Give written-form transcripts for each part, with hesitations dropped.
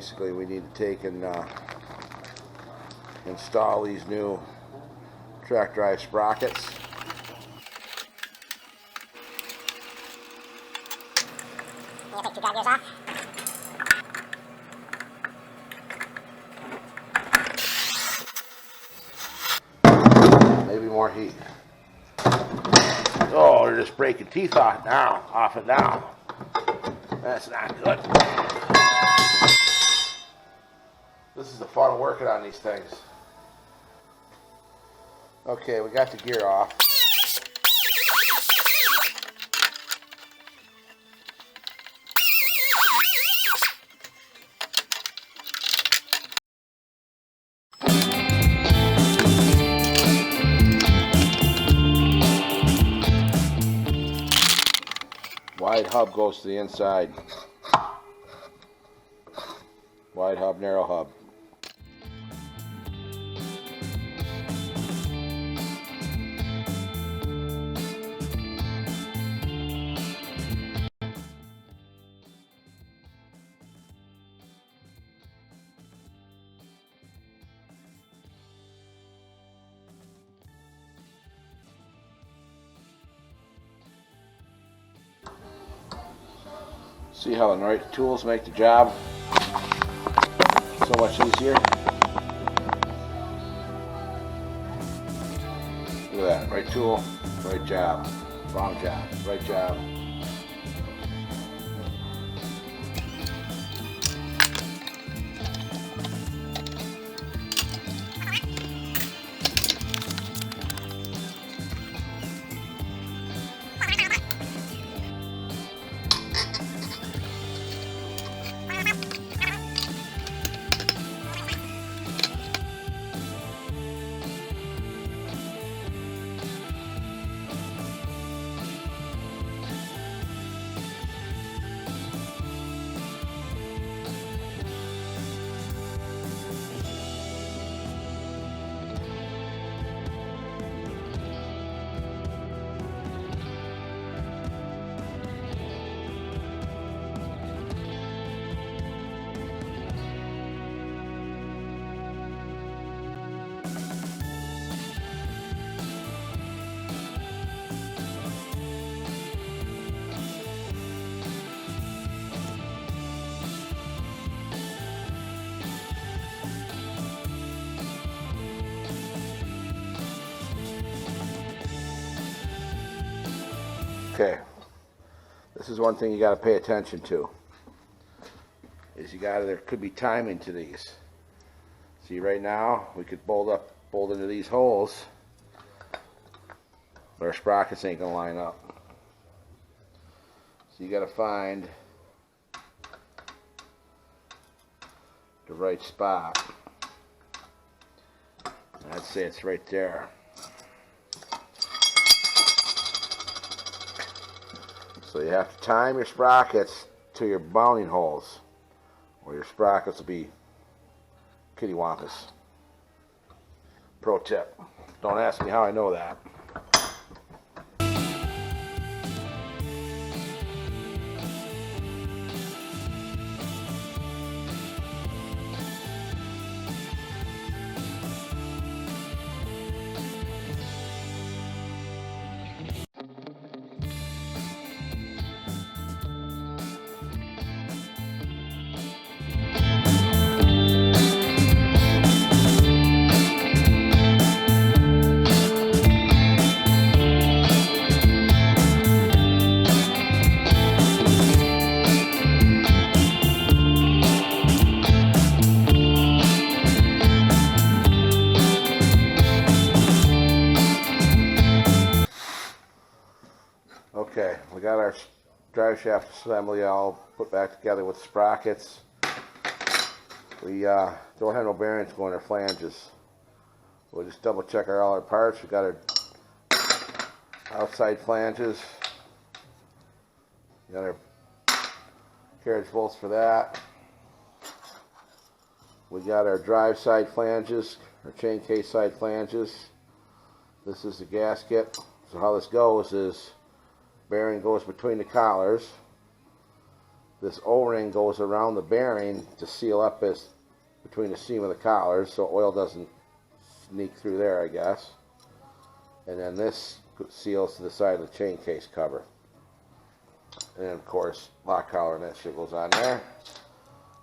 basically we need to take and install these new track drive sprockets. You take 2 drive gears off. Maybe more heat. Oh, they're just breaking teeth off it now. That's not good. This is the fun of working on these things. Okay, we got the gear off. Wide hub goes to the inside. Wide hub, narrow hub. See how the right tools make the job so much easier? Look at that, right tool, right job, wrong job, right job. Okay, this is one thing you got to pay attention to. There could be timing to these. See, right now we could bolt into these holes, but our sprockets ain't gonna line up. So you got to find the right spot. I'd say it's right there. So you have to time your sprockets to your mounting holes, or your sprockets will be kittywampus. Pro tip. Don't ask me how I know that. Okay, we got our drive shaft assembly all put back together with sprockets. We don't have no bearings going in our flanges. We'll just double check all our parts. We got our outside flanges. We got our carriage bolts for that. We got our drive side flanges, our chain case side flanges. This is the gasket. So how this goes is bearing goes between the collars. this O-ring goes around the bearing to seal up between the seam of the collars so oil doesn't sneak through there, I guess. And then this seals to the side of the chain case cover. And then of course lock collar and that shit goes on there.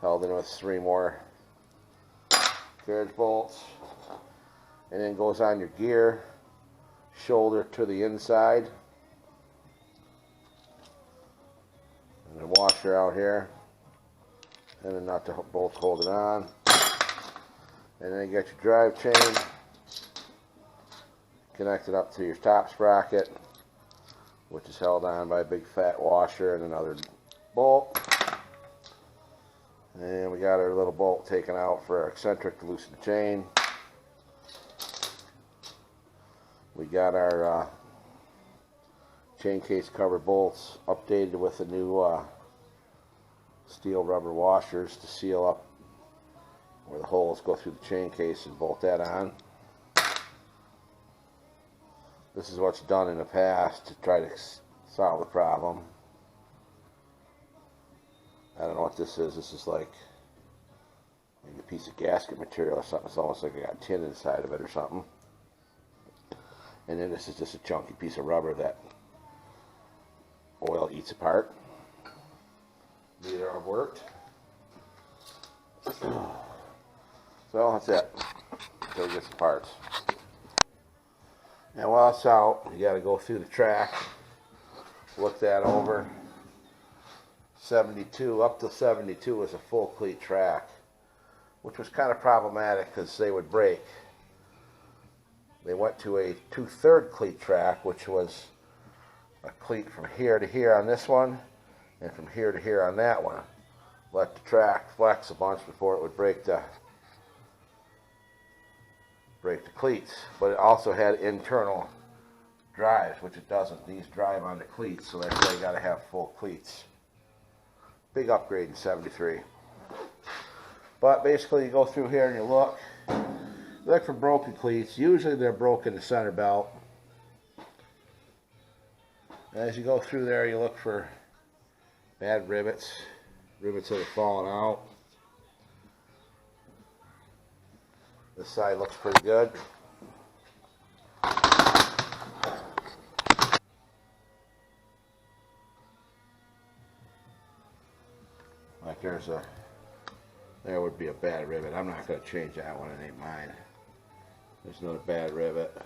Held in with 3 more carriage bolts. And then goes on your gear shoulder to the inside. And the washer out here. And then not the bolts hold it on. And then you got your drive chain connected up to your top sprocket, which is held on by a big fat washer and another bolt. And we got our little bolt taken out for our eccentric to loosen the chain. We got our chain case cover bolts updated with the new steel rubber washers to seal up where the holes go through the chain case and bolt that on. This is what's done in the past to try to solve the problem. I don't know what this is. This is like maybe a piece of gasket material or something. It's almost like I got tin inside of it or something. And then this is just a chunky piece of rubber that oil eats apart. Neither have worked. So that's it. Go get some parts. Now while it's out, you got to go through the track, look that over. 72 up to 72 is a full cleat track, which was kind of problematic because they would break. They went to a 2/3 cleat track, which was a cleat from here to here on this one, and from here to here on that one. Let the track flex a bunch before it would break the cleats. But it also had internal drives, which it doesn't. These drive on the cleats, so that's why you got to have full cleats. Big upgrade in 73. But basically you go through here and you look for broken cleats. Usually they're broken the center belt. As you go through there, you look for bad rivets that have fallen out. This side looks pretty good. Like there would be a bad rivet. I'm not going to change that one, it ain't mine. There's another bad rivet.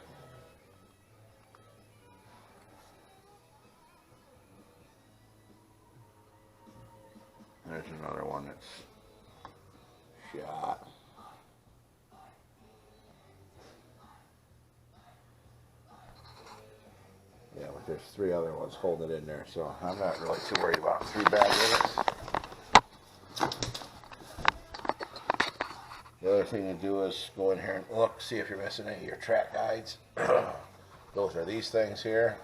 There's another one that's shot. Yeah, but there's 3 other ones holding it in there, so I'm not really too worried about 3 bad rivets. The other thing to do is go in here and look, see if you're missing any of your track guides. Those are these things here.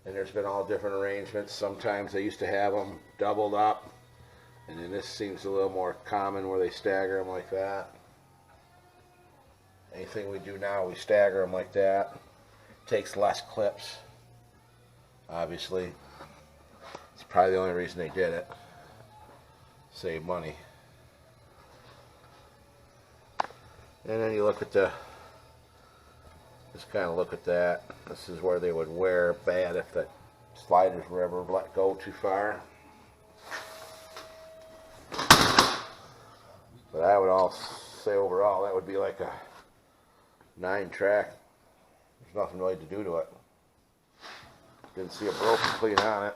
And there's been all different arrangements. Sometimes they used to have them doubled up, and then this seems a little more common where they stagger them like that. Anything we do now, we stagger them like that. Takes less clips, obviously. It's probably the only reason they did it. Save money. And then you look at just kind of look at that. This is where they would wear bad if the sliders were ever let go too far. But I would all say overall that would be like a 9 track. There's nothing really to do to it. Didn't see a broken cleat on it.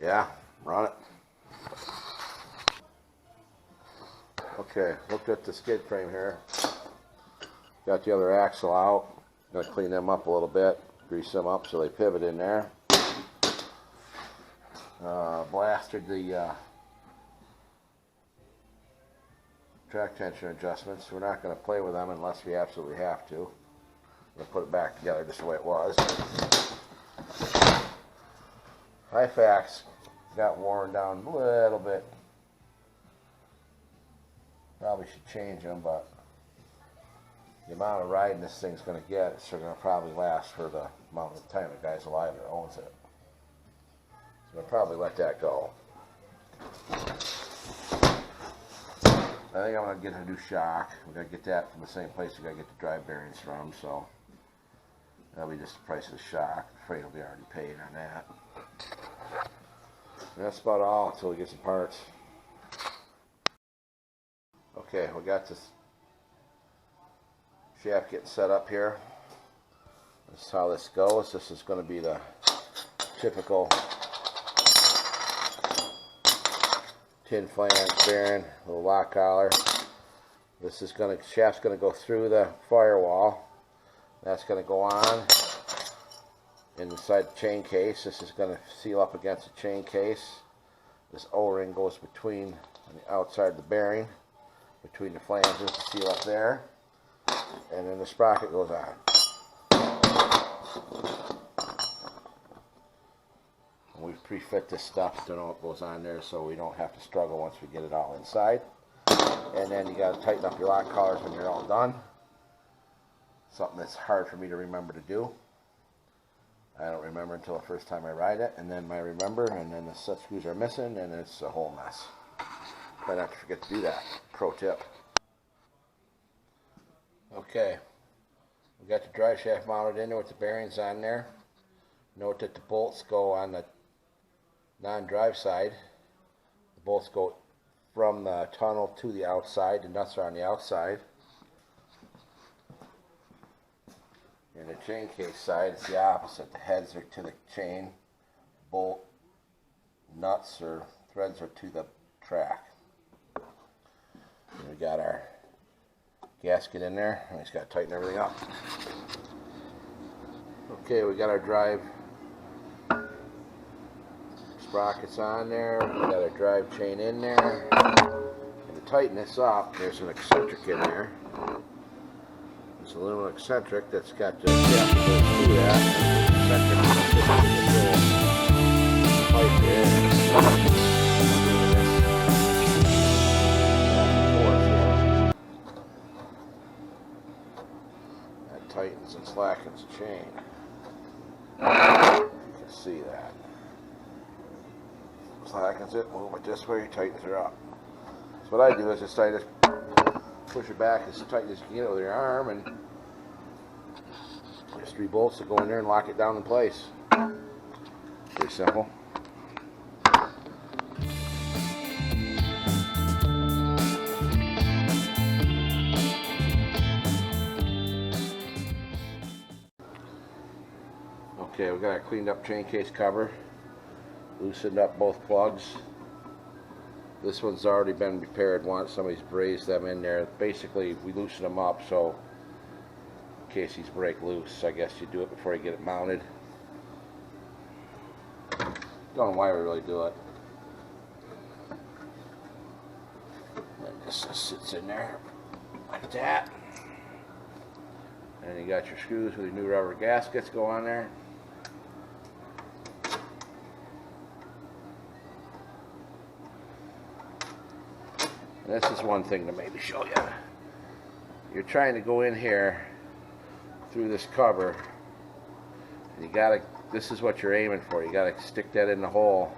Yeah, run it. Okay, look at the skid frame here. Got the other axle out. Gonna clean them up a little bit, grease them up so they pivot in there. Blasted the track tension adjustments. We're not going to play with them unless we absolutely have to. We'll put it back together just the way it was. High facts. got worn down a little bit. Probably should change them, but the amount of riding this thing's going to get, it's going to probably last for the amount of time the guy's alive that owns it. So I'll probably let that go. I think I'm going to get a new shock. We're going to get that from the same place we got to get the drive bearings from, so that'll be just the price of the shock. I'm afraid I'll be already paid on that. And that's about all until we get some parts. Okay, we got this shaft getting set up here. This is how this goes. This is going to be the typical tin flange bearing, little lock collar. This is going to, shaft's going to go through the firewall. That's going to go on inside the chain case. This is going to seal up against the chain case. This O-ring goes between on the outside of the bearing, between the flanges to seal up there, and then the sprocket goes on. We've pre-fit this stuff to know what goes on there, so we don't have to struggle once we get it all inside. And then you got to tighten up your lock collars when you're all done. Something that's hard for me to remember to do. I don't remember until the first time I ride it, and then I remember, and then the set screws are missing, and it's a whole mess. Try not to forget to do that. Pro tip. Okay, we got the drive shaft mounted in there with the bearings on there. Note that the bolts go on the non-drive side. The bolts go from the tunnel to the outside. The nuts are on the outside. And the chain case side is the opposite. The heads are to the chain. Bolt nuts or threads are to the track. And we got our gasket in there, and we just got to tighten everything up. Okay, we got our drive sprockets on there. We got our drive chain in there. And to tighten this up, there's an eccentric in there. It's a little eccentric that's got the shaft that goes through that. Pipe there. That tightens and slackens the chain. You can see that. Slackens it, move it this way, tightens it up. So what I do is just I just push it back as tight as you can get it with your arm, and there's 3 bolts that go in there and lock it down in place. Pretty simple. Okay, we got a cleaned up chain case cover. Loosened up both plugs. This one's already been repaired once. Somebody's brazed them in there. Basically, we loosen them up so in case these break loose. I guess you do it before you get it mounted. Don't know why we really do it. And this just sits in there like that. And you got your screws with your new rubber gaskets go on there. This is one thing to maybe show you. You're trying to go in here through this cover, and you gotta, this is what you're aiming for. You gotta stick that in the hole.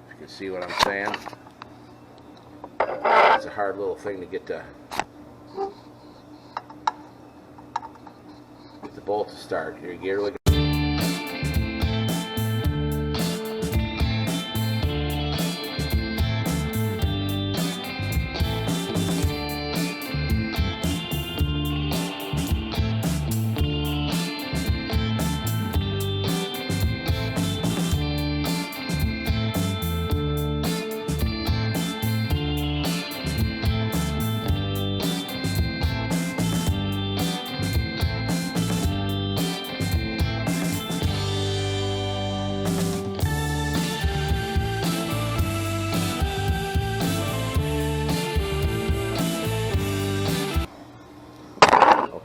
If you can see what I'm saying. It's a hard little thing to get the bolt to start. You're looking.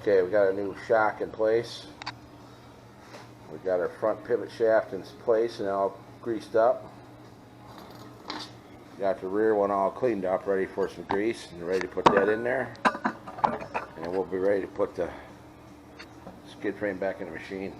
Okay, we got a new shock in place. We got our front pivot shaft in place and all greased up. Got the rear one all cleaned up, ready for some grease, and ready to put that in there. And we'll be ready to put the skid frame back in the machine.